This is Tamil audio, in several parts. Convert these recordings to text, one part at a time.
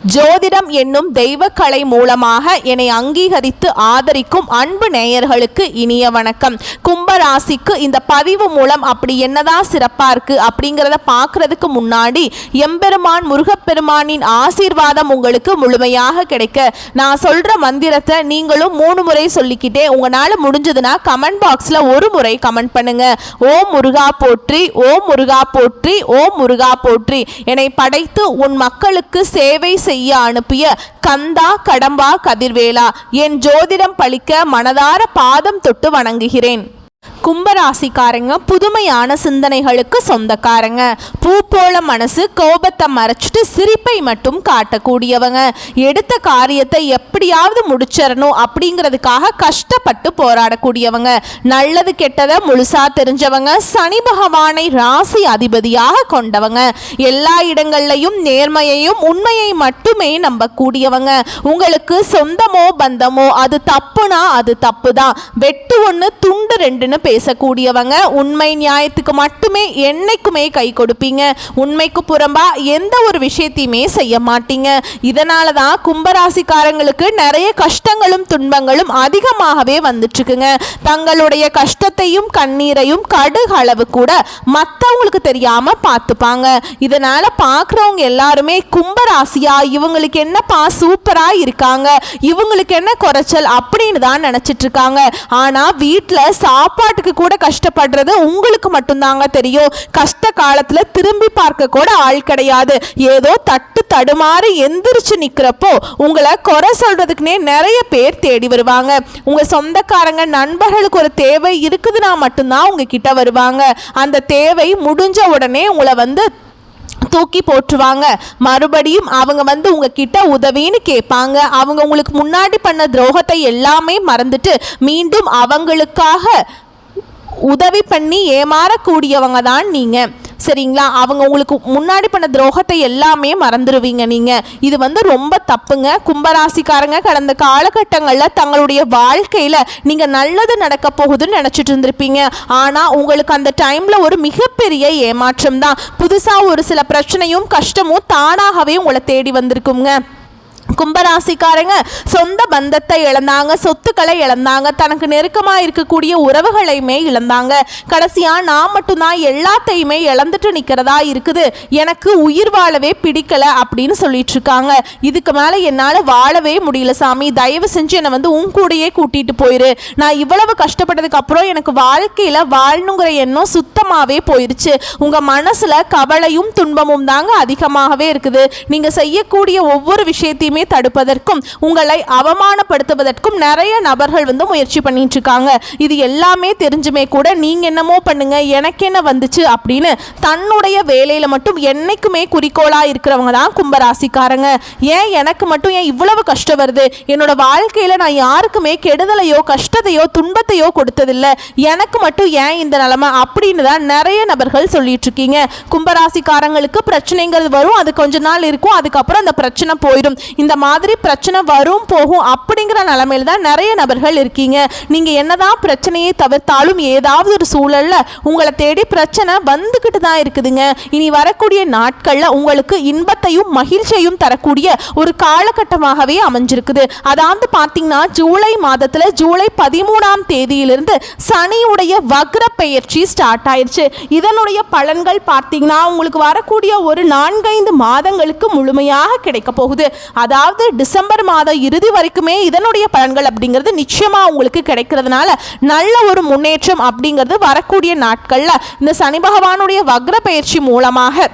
ஜோதிடம் என்னும் தெய்வக்கலை மூலமாக என்னை அங்கீகரித்து ஆதரிக்கும் அன்பு நேயர்களுக்கு இனிய வணக்கம். கும்பராசிக்கு இந்த பதிவு மூலம் அப்படி என்னதான் சிறப்பா இருக்கு அப்படிங்கிறத பார்க்கறதுக்கு முன்னாடி எம்பெருமான் முருகப்பெருமானின் ஆசீர்வாதம் உங்களுக்கு முழுமையாக கிடைக்க நான் சொல்ற மந்திரத்தை நீங்களும் 3 முறை சொல்லிக்கிட்டே உங்களால முடிஞ்சதுன்னா கமெண்ட் பாக்ஸ்ல ஒரு முறை கமெண்ட் பண்ணுங்க. ஓம் முருகா போற்றி, ஓம் முருகா போற்றி, ஓம் முருகா போற்றி. என்னை படைத்து உன் மக்களுக்கு சேவை செய்ய அனுப்பிய கந்தா கடம்பா கதிர்வேலா, என் ஜோதிடம் பழிக்க மனதார பாதம் தொட்டு வணங்குகிறேன். கும்பராசிக்காரங்க புதுமையான சிந்தனைகளுக்கு சொந்தக்காரங்க. பூ போல மனசு, கோபத்தை மறைச்சிட்டு சிரிப்பை மட்டும் காட்டக்கூடியவங்க. எடுத்த காரியத்தை எப்படியாவது முடிச்சிடணும் அப்படிங்கிறதுக்காக கஷ்டப்பட்டு போராடக்கூடியவங்க. நல்லது கெட்டதை முழுசா தெரிஞ்சவங்க. சனி பகவானை ராசி அதிபதியாக கொண்டவங்க. எல்லா இடங்கள்லையும் நேர்மையையும் உண்மையை மட்டுமே நம்பக்கூடியவங்க. உங்களுக்கு சொந்தமோ பந்தமோ அது தப்புனா அது தப்பு தான். வெட்டு ஒன்று துண்டு ரெண்டுன்னு பேசக்கூடியவங்க. உண்மை நியாயத்துக்கு மட்டுமே என்னைக்குமே கை கொடுப்பீங்க. உண்மைக்கு புறம்பா எந்த ஒரு விஷயத்தையுமே செய்ய மாட்டீங்க. இதனால தான் கும்பராசிக்காரங்களுக்கு நிறைய கஷ்டங்களும் துன்பங்களும் அதிகமாகவே வந்துட்டு இருக்குங்க. தங்களுடைய கஷ்டத்தையும் கண்ணீரையும் கடுகு அளவு கூட மற்றவங்களுக்கு தெரியாம பார்த்துப்பாங்க. இதனால பார்க்குறவங்க எல்லாருமே கும்பராசியா இவங்களுக்கு என்னப்பா சூப்பரா இருக்காங்க, இவங்களுக்கு என்ன குறைச்சல் அப்படின்னு தான் நினைச்சிட்டு இருக்காங்க. ஆனா வீட்டில் சாப்பாட்டுக்கு கூட கஷ்டப்படுறது உங்களுக்கு மட்டும்தாங்க தெரியும். கஷ்ட காலத்துல திரும்பி பார்க்க கூட ஆள் கிடையாது. ஏதோ தட்டு தடுமாறி எந்திரிச்சு நிக்கிறப்போ உங்களை குறை சொல்றதுக்குனே நிறைய பேர் தேடி வருவாங்க. உங்க சொந்தக்காரங்க நண்பர்களுக்கு ஒரு தேவை இருக்குதுன்னா மட்டும்தான் உங்ககிட்ட வருவாங்க. அந்த தேவை முடிஞ்ச உடனே உங்களை தூக்கி போட்டுருவாங்க. மறுபடியும் அவங்க உங்ககிட்ட உதவின்னு கேட்பாங்க. அவங்க உங்களுக்கு முன்னாடி பண்ண துரோகத்தை எல்லாமே மறந்துட்டு மீண்டும் அவங்களுக்காக உதவி பண்ணி ஏமாறக்கூடியவங்க தான் நீங்க. சரிங்களா? அவங்க உங்களுக்கு முன்னாடி பண்ண துரோகத்தை எல்லாமே மறந்துடுவீங்க நீங்க. இது ரொம்ப தப்புங்க. கும்பராசிக்காரங்க கடந்த காலகட்டங்களில் தங்களுடைய வாழ்க்கையில் நீங்கள் நல்லது நடக்க போகுதுன்னு நினச்சிட்டு இருந்திருப்பீங்க. ஆனால் உங்களுக்கு அந்த டைமில் ஒரு மிகப்பெரிய ஏமாற்றம் தான். புதுசாக ஒரு சில பிரச்சனையும் கஷ்டமும் தானாகவே உங்களை தேடி வந்திருக்குங்க. கும்பராசிக்காரங்க சொந்த பந்தத்தை இழந்தாங்க, சொத்துக்களை இழந்தாங்க, தனக்கு நெருக்கமாக இருக்கக்கூடிய உறவுகளையுமே இழந்தாங்க. கடைசியாக நான் மட்டும்தான் எல்லாத்தையுமே இழந்துட்டு நிற்கிறதா இருக்குது, எனக்கு உயிர் வாழவே பிடிக்கல அப்படின்னு சொல்லிட்டு இருக்காங்க. இதுக்கு மேலே என்னால் வாழவே முடியல சாமி, தயவு செஞ்சு என்னை உன் கூடையே கூட்டிகிட்டு போயிரு. நான் இவ்வளவு கஷ்டப்பட்டதுக்கு அப்புறம் எனக்கு வாழ்க்கையில் வாழணுங்கிற எண்ணம் சுத்தமாகவே போயிடுச்சு. உங்கள் மனசில் கவலையும் துன்பமும் தாங்க அதிகமாகவே இருக்குது. நீங்கள் செய்யக்கூடிய ஒவ்வொரு விஷயத்தையுமே தடுப்பதற்கும் உங்களை அவமானப்படுத்துவதற்கும் நிறைய நபர்கள் முயற்சி பண்ணிட்டு இருக்காங்க. இது எல்லாமே தெரிஞ்சுமே கூட நீங்க என்னமோ பண்ணுங்க, எனக்கு என்ன வந்துச்சு அப்படின்னு தன்னுடைய வேலையில மட்டும் என்னைக்குமே குறிக்கோளா இருக்கிறவங்க தான் கும்பராசிக்காரங்க. ஏன் எனக்கு மட்டும் ஏன் இவ்வளவு கஷ்டம் வருது, என்னோட வாழ்க்கையில நான் யாருக்குமே கெடுதலையோ கஷ்டத்தையோ துன்பத்தையோ கொடுத்ததில்லை, எனக்கு மட்டும் ஏன் இந்த நிலைமை அப்படின்னு தான் நிறைய நபர்கள் சொல்லிட்டு இருக்கீங்க. கும்பராசிக்காரங்களுக்கு பிரச்சனைங்கிறது வரும், அது கொஞ்ச நாள் இருக்கும், அதுக்கப்புறம் அந்த பிரச்சனை போயிடும். இந்த மாதிரி பிரச்சனை வரும் போகும் அப்படிங்கிற நிலைமையில தான் நிறைய நபர்கள் இருக்கீங்க. நீங்க என்னதான் பிரச்சனையை தவிர்த்தாலும் ஏதாவது ஒரு சூழல்ல உங்களை தேடி பிரச்சனை வந்துகிட்டு தான் இருக்குதுங்க. இனி வரக்கூடிய நாட்கள்ல உங்களுக்கு இன்பத்தையும் மகிழ்ச்சியையும் தரக்கூடிய ஒரு காலகட்டமாகவே அமைஞ்சிருக்குது. அதாவது பார்த்தீங்கன்னா ஜூலை மாதத்துல ஜூலை 13ஆம் தேதியிலிருந்து சனியுடைய வக்ர பெயர்ச்சி ஸ்டார்ட் ஆயிடுச்சு. இதனுடைய பலன்கள் பார்த்தீங்கன்னா உங்களுக்கு வரக்கூடிய ஒரு 4-5 மாதங்களுக்கு முழுமையாக கிடைக்க போகுது. அதாவது டிசம்பர் மாதம் இறுதி வரைக்குமே இதனுடைய பலன்கள் அப்படிங்கிறது நிச்சயமா உங்களுக்கு கிடைக்கிறதுனால நல்ல ஒரு முன்னேற்றம் அப்படிங்கிறது வரக்கூடிய நாட்கள்ல இந்த சனி பகவானுடைய வக்ர பயிற்சி மூலமாக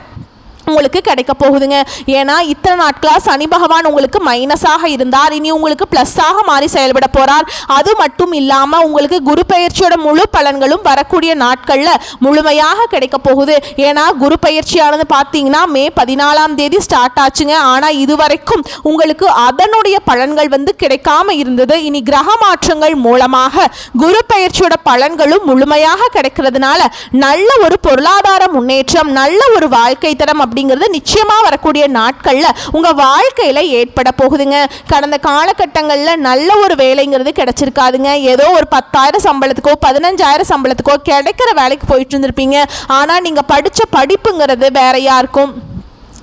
உங்களுக்கு கிடைக்க போகுதுங்க. ஏன்னா இத்தனை நாட்களாக சனி பகவான் உங்களுக்கு மைனஸாக இருந்தார், இனி உங்களுக்கு ப்ளஸ்ஸாக மாறி செயல்பட போகிறார். அது மட்டும் இல்லாமல் உங்களுக்கு குரு பயிற்சியோட முழு பலன்களும் வரக்கூடிய நாட்களில் முழுமையாக கிடைக்க போகுது. ஏன்னா குரு பயிற்சியானது பார்த்தீங்கன்னா மே 14ஆம் தேதி ஸ்டார்ட் ஆச்சுங்க. ஆனால் இதுவரைக்கும் உங்களுக்கு அதனுடைய பலன்கள் கிடைக்காம இருந்தது. இனி கிரக மாற்றங்கள் மூலமாக குரு பயிற்சியோட பலன்களும் முழுமையாக கிடைக்கிறதுனால நல்ல ஒரு பொருளாதார முன்னேற்றம், நல்ல ஒரு வாழ்க்கை தரம் அப்படிங்கிறது நிச்சயமா வரக்கூடிய நாட்கள்ல உங்க வாழ்க்கையில ஏற்பட போகுதுங்க. கடந்த காலகட்டங்களில் நல்ல ஒரு வேலைங்கிறது கிடைச்சிருக்காதுங்க. ஏதோ ஒரு 10,000 சம்பளத்துக்கோ 15,000 சம்பளத்துக்கோ கிடைக்கிற வேலைக்கு போயிட்டு இருந்திருப்பீங்க. ஆனா நீங்க படிச்ச படிப்புங்கிறது வேறையா இருக்கும்.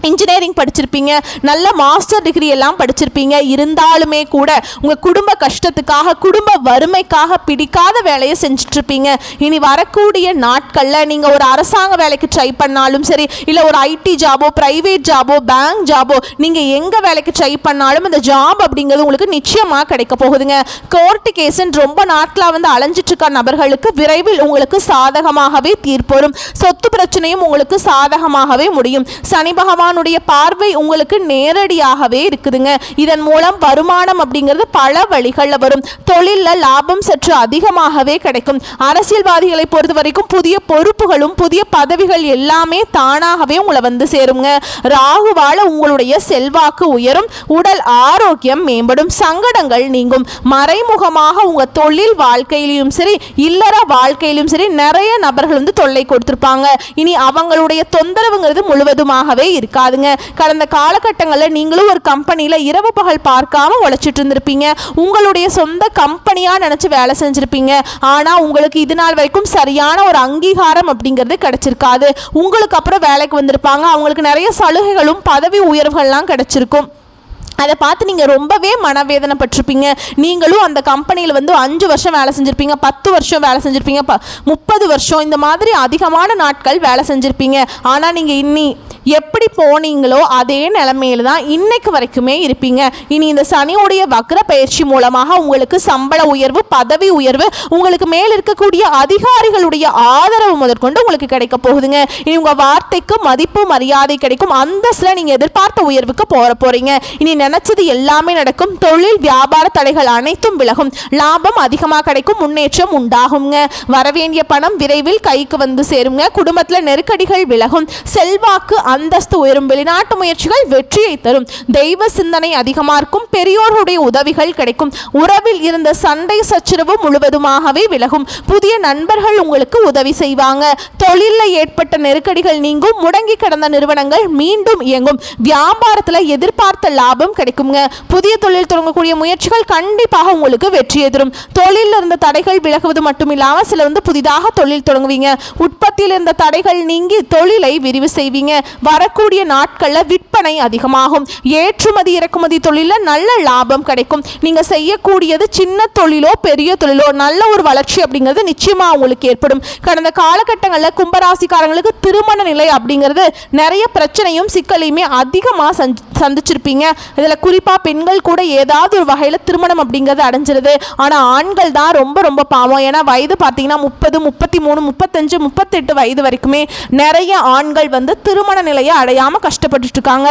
இன்ஜினியரிங் படிச்சிருப்பீங்க, நல்ல மாஸ்டர் டிகிரி எல்லாம் படிச்சிருப்பீங்க. இருந்தாலுமே கூட உங்கள் குடும்ப கஷ்டத்துக்காக, குடும்ப வறுமைக்காக பிடிக்காத வேலையை செஞ்சிட்ருப்பீங்க. இனி வரக்கூடிய நாட்களில் நீங்கள் ஒரு அரசாங்க வேலைக்கு ட்ரை பண்ணாலும் சரி, இல்லை ஒரு ஐடி ஜாபோ, ப்ரைவேட் ஜாபோ, பேங்க் ஜாபோ, நீங்கள் எங்கே வேலைக்கு ட்ரை பண்ணாலும் அந்த ஜாப் அப்படிங்கிறது உங்களுக்கு நிச்சயமாக கிடைக்க போகுதுங்க. கோர்ட்டு கேஸுன்னு ரொம்ப நாட்களாக வந்து அலைஞ்சிட்ருக்க நபர்களுக்கு விரைவில் உங்களுக்கு சாதகமாகவே தீர்ப்பு வரும். சொத்து பிரச்சனையும் உங்களுக்கு சாதகமாகவே முடியும். சனி பகவான் பார்வை உங்களுக்கு நேரடியாகவே இருக்குதுங்க. இதன் மூலம் வருமானம் அப்படிங்கிறது பல வழிகளில் வரும். தொழிலில் லாபம் சற்று அதிகமாகவே கிடைக்கும். அரசியல்வாதிகளை பொறுத்த வரைக்கும் புதிய பொறுப்புகளும் புதிய பதவிகள் எல்லாமே தானாகவே உங்களை வந்து சேருங்க. ராகுவால உங்களுடைய செல்வாக்கு உயரும், உடல் ஆரோக்கியம் மேம்படும், சங்கடங்கள் நீங்கும். மறைமுகமாக உங்க தொழில் வாழ்க்கையிலும் சரி, இல்லற வாழ்க்கையிலும் சரி நிறைய நபர்கள் வந்து தொல்லை கொடுத்திருப்பாங்க. இனி அவங்களுடைய தொந்தரவுங்கிறது முழுவதுமாகவே இருக்காதுங்க. கடந்த காலகட்டங்களில் நீங்களும் ஒரு கம்பெனியில் இரவு பகல் பார்க்காம உழைச்சிட்டு இருந்திருப்பீங்க. உங்களுடைய சொந்த கம்பெனியா நினைச்சு வேலை செஞ்சிருப்பீங்க. ஆனா உங்களுக்கு இது நாள் வரைக்கும் சரியான ஒரு அங்கீகாரம் அப்படிங்கிறது கிடைச்சிருக்காது. உங்களுக்கு அப்புறம் வேலைக்கு வந்திருப்பாங்க, அவங்களுக்கு நிறைய சலுகைகளும் பதவி உயர்வுகள்லாம் கிடைச்சிருக்கும். அதை பார்த்து நீங்கள் ரொம்பவே மனவேதனைப்பட்டிருப்பீங்க. நீங்களும் அந்த கம்பெனியில் வந்து 5 வருஷம் வேலை செஞ்சுருப்பீங்க, 10 வருஷம் வேலை செஞ்சுருப்பீங்க, 30 வருஷம் இந்த மாதிரி அதிகமான நாட்கள் வேலை செஞ்சுருப்பீங்க. ஆனால் நீங்கள் இன்னி எப்படி போனீங்களோ அதே நிலைமையில தான் இன்னைக்கு வரைக்குமே இருப்பீங்க. இனி இந்த சனியுடைய வக்ர பயிற்சி மூலமாக உங்களுக்கு சம்பள உயர்வு, பதவி உயர்வு, உங்களுக்கு மேல் இருக்கக்கூடிய அதிகாரிகளுடைய ஆதரவு முதற்கொண்டு உங்களுக்கு கிடைக்க போகுதுங்க. இனி உங்கள் வார்த்தைக்கு மதிப்பு மரியாதை கிடைக்கும். அந்தஸ்தில் நீங்கள் எதிர்பார்த்த உயர்வுக்கு போகிறீங்க. இனி நினைச்சது எல்லாமே நடக்கும். தொழில் வியாபார தடைகள் அனைத்தும் விலகும். லாபம் அதிகமாக கிடைக்கும், முன்னேற்றம் உண்டாகுங்க. வரவேண்டிய பணம் விரைவில் கைக்கு வந்து சேருங்க. குடும்பத்தில் நெருக்கடிகள் விலகும், செல்வாக்கு அந்தஸ்து உயரும், வெளிநாட்டு முயற்சிகள் வெற்றியை தரும், தெய்வ சிந்தனை அதிகமாக இருக்கும், பெரியோர்களுடைய உதவிகள் கிடைக்கும், உறவில் இருந்த சண்டை சச்சரவு முழுவதுமாகவே விலகும், புதிய நண்பர்கள் உங்களுக்கு உதவி செய்வாங்க, தொழிலில் ஏற்பட்ட நெருக்கடிகள் நீங்கும், முடங்கி கிடந்த நிறுவனங்கள் மீண்டும் இயங்கும், வியாபாரத்தில் எதிர்பார்த்த லாபம் கிடைக்குங்க. புதிய தொழில் தொடங்கக்கூடிய முயற்சிகள் கண்டிப்பாக உங்களுக்கு வெற்றியை தரும். தொழிலில் இருந்த தடைகள் விலகுவது மட்டும் இல்லாமல் சில வந்து புதிதாக தொழில் தொடங்குவீங்க. உற்பத்தியில் இருந்த தடைகள் நீங்கி தொழிலை விரிவு செய்வீங்க. வரக்கூடிய நாட்களில் விற்பனை அதிகமாகும். ஏற்றுமதி இறக்குமதி தொழிலில் நல்ல லாபம் கிடைக்கும். நீங்கள் செய்யக்கூடியது சின்ன தொழிலோ பெரிய தொழிலோ நல்ல ஒரு வளர்ச்சி அப்படிங்கிறது நிச்சயமாக உங்களுக்கு ஏற்படும். கடந்த காலகட்டங்களில் கும்பராசிக்காரங்களுக்கு திருமண நிலை அப்படிங்கிறது நிறைய பிரச்சனையும் சிக்கலையுமே அதிகமாக சந்திச்சிருப்பீங்க. இதில் குறிப்பாக பெண்கள் கூட ஏதாவது ஒரு வகையில் திருமணம் அப்படிங்கிறது அடைஞ்சிருது. ஆனால் ஆண்கள் தான் ரொம்ப ரொம்ப பாவம். ஏன்னா வயது பார்த்தீங்கன்னா 30, 33, 35, 38 வயது வரைக்குமே நிறைய ஆண்கள் வந்து திருமண நிலையை அடையாமல் கஷ்டப்பட்டுட்டு இருக்காங்க.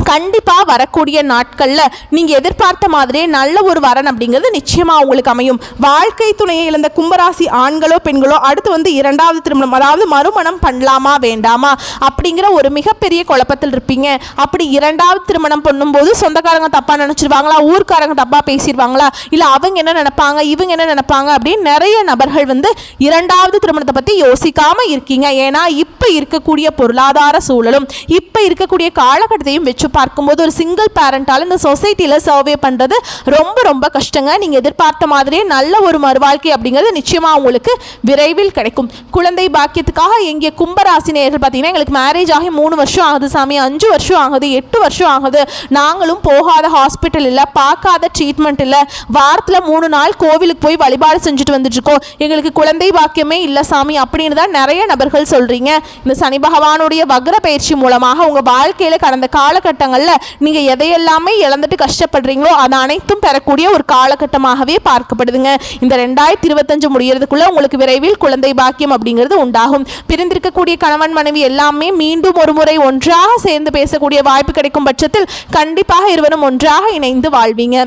கண்டிப்பாக வரக்கூடிய நாட்களில் நீங்கள் எதிர்பார்த்த மாதிரியே நல்ல ஒரு வரன் அப்படிங்கிறது நிச்சயமாக உங்களுக்கு அமையும். வாழ்க்கை துணையை இழந்த கும்பராசி ஆண்களோ பெண்களோ அடுத்து வந்து 2வது திருமணம், அதாவது மறுமணம் பண்ணலாமா வேண்டாமா அப்படிங்கிற ஒரு மிகப்பெரிய குழப்பத்தில் இருப்பீங்க. அப்படி 2வது திருமணம் பண்ணும்போது சொந்தக்காரங்க தப்பாக நினச்சிருவாங்களா, ஊர்க்காரங்க தப்பாக பேசிடுவாங்களா, இல்லை அவங்க என்ன நினைப்பாங்க, இவங்க என்ன நினைப்பாங்க அப்படின்னு நிறைய நபர்கள் வந்து 2வது திருமணத்தை பற்றி யோசிக்காமல் இருக்கீங்க. ஏன்னா இப்போ இருக்கக்கூடிய பொருளாதார சூழலும் இப்போ இருக்கக்கூடிய காலகட்டத்தையும் வச்சு பார்க்கும்போது ஒரு சிங்கிள் பேரண்டால் இந்த சொசைட்டியில் சர்வே பண்ணுறது ரொம்ப ரொம்ப கஷ்டங்க. நீங்கள் எதிர்பார்த்த மாதிரியே நல்ல ஒரு மறுவாழ்க்கை அப்படிங்கிறது நிச்சயமாக உங்களுக்கு விரைவில் கிடைக்கும். குழந்தை பாக்கியத்துக்காக எங்கே கும்பராசினியர்கள் பார்த்தீங்கன்னா எங்களுக்கு மேரேஜ் ஆகி 3 வருஷம் ஆகுது சாமி, 5 வருஷம் ஆகுது, 8 வருஷம் ஆகுது, நாங்களும் போகாத ஹாஸ்பிட்டல் இல்லை, பார்க்காத ட்ரீட்மெண்ட் இல்லை, வாரத்தில் 3 நாள் கோவிலுக்கு போய் வழிபாடு செஞ்சுட்டு வந்துட்டுருக்கோம், எங்களுக்கு குழந்தை பாக்கியமே இல்லை சாமி அப்படின்னு தான் நிறைய நபர்கள் சொல்கிறீங்க. இந்த சனி பகவானுடைய வக்ர பயிற்சி மூலமாக உங்கள் வாழ்க்கையில் கடந்த காலகட்டங்களில் நீங்கள் எதையெல்லாமே இழந்துட்டு கஷ்டப்படுறீங்களோ அது அனைத்தும் பெறக்கூடிய ஒரு காலகட்டமாகவே பார்க்கப்படுதுங்க. இந்த 2025 முடியறதுக்குள்ள உங்களுக்கு விரைவில் குழந்தை பாக்கியம் அப்படிங்கிறது உண்டாகும். பிரிந்திருக்கக்கூடிய கணவன் மனைவி எல்லாமே மீண்டும் ஒரு முறை ஒன்றாக சேர்ந்து பேசக்கூடிய வாய்ப்பு கிடைக்கும் பட்சத்தில் கண்டிப்பாக இருவரும் ஒன்றாக இணைந்து வாழ்வீங்க.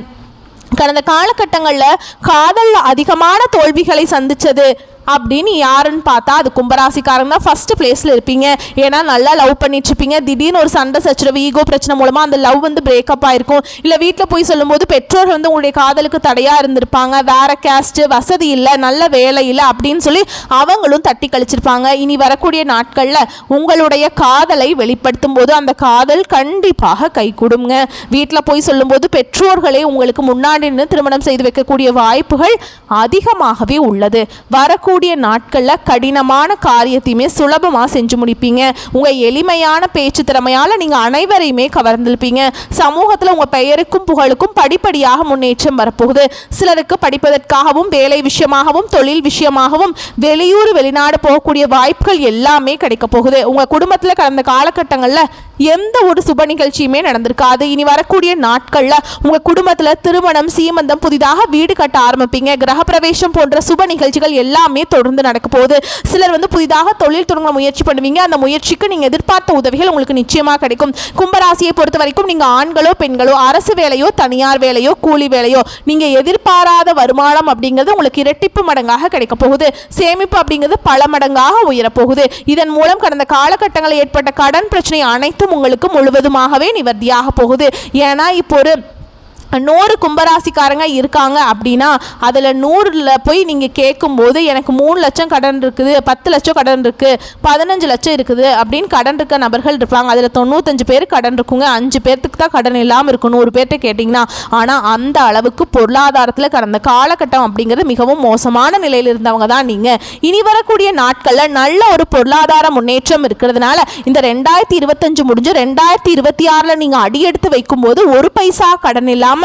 கடந்த காலகட்டங்களில் காதலில் அதிகமான தோல்விகளை சந்திச்சது அப்படின்னு யாருன்னு பார்த்தா அது கும்பராசிக்காரங்க தான் ஃபர்ஸ்ட் பிளேஸில் இருப்பீங்க. ஏன்னா நல்லா லவ் பண்ணிட்டு இருப்பீங்க, திடீர்னு ஒரு சண்டை சச்சரவு, ஈகோ பிரச்சனை மூலமாக அந்த லவ் வந்து பிரேக்கப் ஆயிருக்கும். இல்லை வீட்டில் போய் சொல்லும்போது பெற்றோர் வந்து உங்களுடைய காதலுக்கு தடையாக இருந்திருப்பாங்க, வேற கேஸ்ட், வசதி இல்லை, நல்ல வேலை இல்லை அப்படின்னு சொல்லி அவங்களும் தட்டி கழிச்சிருப்பாங்க. இனி வரக்கூடிய நாட்களில் உங்களுடைய காதலை வெளிப்படுத்தும் போது அந்த காதல் கண்டிப்பாக கை கொடுங்க. வீட்டில் போய் சொல்லும்போது பெற்றோர்களே உங்களுக்கு முன்னாடி நின்று திருமணம் செய்து வைக்கக்கூடிய வாய்ப்புகள் அதிகமாகவே உள்ளது. வரக்கூடிய வரக்கூடிய நாட்களில் கடினமான காரியத்தையுமே சுலபமாக செஞ்சு முடிப்பீங்க. உங்கள் எளிமையான பேச்சு திறமையால் நீங்கள் அனைவரையுமே கவர்ந்திருப்பீங்க. சமூகத்தில் உங்கள் பெயருக்கும் புகழுக்கும் படிப்படியாக முன்னேற்றம் வரப்போகுது. சிலருக்கு படிப்பதற்காகவும் வேலை விஷயமாகவும் தொழில் விஷயமாகவும் வெளியூர் வெளிநாடு போகக்கூடிய வாய்ப்புகள் எல்லாமே கிடைக்க போகுது. உங்கள் குடும்பத்தில் கடந்த காலகட்டங்களில் எந்த ஒரு சுப நிகழ்ச்சியுமே நடந்திருக்காது. இனி வரக்கூடிய நாட்களில் உங்கள் குடும்பத்தில் திருமணம், சீமந்தம், புதிதாக வீடு கட்ட ஆரம்பிப்பீங்க. கிரகப்பிரவேசம் போன்ற சுப நிகழ்ச்சிகள் எல்லாமே தொடர்ந்து நடக்க போகுது. சிலர் புதிதாக தொழில் தொடங்க முயற்சி பண்ணுவீங்க. அந்த முயற்சிக்கு நீங்கள் எதிர்பார்த்த உதவிகள் உங்களுக்கு நிச்சயமாக கிடைக்கும். கும்பராசியை பொறுத்த வரைக்கும் நீங்கள் ஆண்களோ பெண்களோ, அரசு வேலையோ தனியார் வேலையோ கூலி வேலையோ, நீங்கள் எதிர்பாராத வருமானம் அப்படிங்கிறது உங்களுக்கு இரட்டிப்பு மடங்காக கிடைக்க போகுது. சேமிப்பு அப்படிங்கிறது பல மடங்காக உயரப்போகுது. இதன் மூலம் கடந்த காலகட்டங்களில் ஏற்பட்ட கடன் பிரச்சனை அனைத்தும் உங்களுக்கு முழுவதுமாகவே நிவர்த்தியாக போகுது. ஏன்னா இப்போ ஒரு 100 கும்பராசிக்காரங்க இருக்காங்க அப்படின்னா அதில் 100ல் போய் நீங்கள் கேட்கும்போது எனக்கு 3 லட்சம் கடன் இருக்குது, 10 லட்சம் கடன் இருக்குது, 15 லட்சம் இருக்குது அப்படின்னு கடன் இருக்க நபர்கள் இருப்பாங்க. அதில் 95 பேர் கடன் இருக்குங்க. 5 பேர்த்துக்கு தான் கடன் இல்லாமல் இருக்கும் 100 பேர்கிட்ட கேட்டிங்கன்னா. ஆனால் அந்த அளவுக்கு பொருளாதாரத்தில் கடந்த காலகட்டம் அப்படிங்கிறது மிகவும் மோசமான நிலையில் இருந்தவங்க தான் நீங்கள். இனி வரக்கூடிய நாட்களில் நல்ல ஒரு பொருளாதார முன்னேற்றம் இருக்கிறதுனால இந்த 2025 முடிஞ்சு 2026ல் நீங்கள் அடியெடுத்து வைக்கும்போது ஒரு பைசா கடன் இல்லாமல்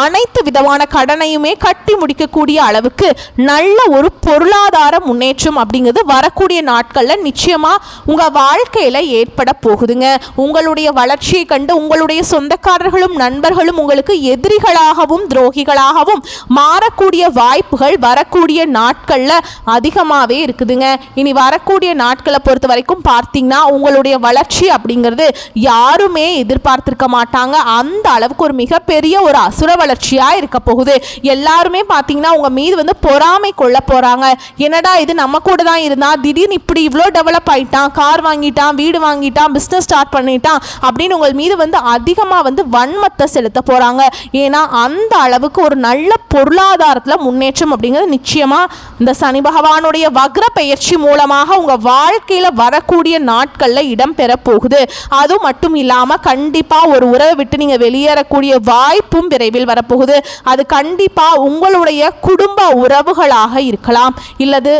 அனைத்து விதமான கடனையுமே கட்டி முடிக்கக்கூடிய அளவுக்கு நல்ல ஒரு பொருளாதார முன்னேற்றம் அப்படிங்கிறது வரக்கூடிய நாட்களில் நிச்சயமா உங்க வாழ்க்கையில ஏற்பட போகுதுங்க. உங்களுடைய வளர்ச்சியை கண்டு உங்களுடைய சொந்தக்காரர்களும் நண்பர்களும் உங்களுக்கு எதிரிகளாகவும் துரோகிகளாகவும் மாறக்கூடிய வாய்ப்புகள் வரக்கூடிய நாட்கள்ல அதிகமாகவே இருக்குதுங்க. இனி வரக்கூடிய நாட்களை பொறுத்த வரைக்கும் பார்த்தீங்கன்னா உங்களுடைய வளர்ச்சி அப்படிங்கிறது யாருமே எதிர்பார்த்திருக்க மாட்டாங்க. அந்த அளவுக்கு ஒரு மிகப்பெரிய ஒரு அசுர வளர்ச்சியாக இருக்க போகுது. எல்லாருமே பார்த்தீங்கன்னா உங்க மீது பொறாமை கொள்ள போறாங்க. என்னடா இது நம்ம கூட தான் இருந்தா திடீர்னு இப்படி இவ்வளோ டெவலப் ஆயிட்டான், கார் வாங்கிட்டான், வீடு வாங்கிட்டான், பிஸ்னஸ் ஸ்டார்ட் பண்ணிட்டான் அப்படின்னு உங்கள் மீது அதிகமாக வன்மத்தை செலுத்த போறாங்க. ஏன்னா அந்த அளவுக்கு ஒரு நல்ல பொருளாதாரத்தில் முன்னேற்றம் அப்படிங்கிறது நிச்சயமா இந்த சனி பகவானுடைய வக்ர பெயர்ச்சி மூலமாக உங்க வாழ்க்கையில வரக்கூடிய நாட்கள்ல இடம்பெற போகுது. அது மட்டும் இல்லாம கண்டிப்பா ஒரு உறவை விட்டு நீங்க வெளியேறக்கூடிய வாய்ப்பும் விரைவில் வரப்போகுது. அது கண்டிப்பா உங்களுடைய குடும்ப உறவுகளாக இருக்கலாம், இல்லது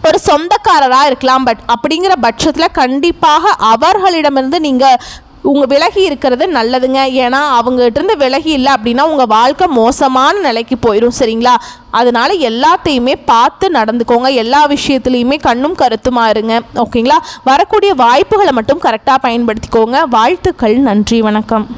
ஒரு சொந்தக்காரராக இருக்கலாம். பட் அப்படிங்கிற பட்சத்தில் கண்டிப்பாக அவர்களிடமிருந்து நீங்கள் விலகி இருக்கிறது நல்லதுங்க. ஏன்னா அவங்ககிட்ட விலகி இல்லை அப்படின்னா உங்கள் வாழ்க்கை மோசமான நிலைக்கு போயிடும். சரிங்களா? அதனால எல்லாத்தையுமே பார்த்து நடந்துக்கோங்க. எல்லா விஷயத்துலையுமே கண்ணும் கருத்துமா இருங்க. ஓகேங்களா? வரக்கூடிய வாய்ப்புகளை மட்டும் கரெக்டாக பயன்படுத்திக்கோங்க. வாழ்த்துக்கள். நன்றி. வணக்கம்.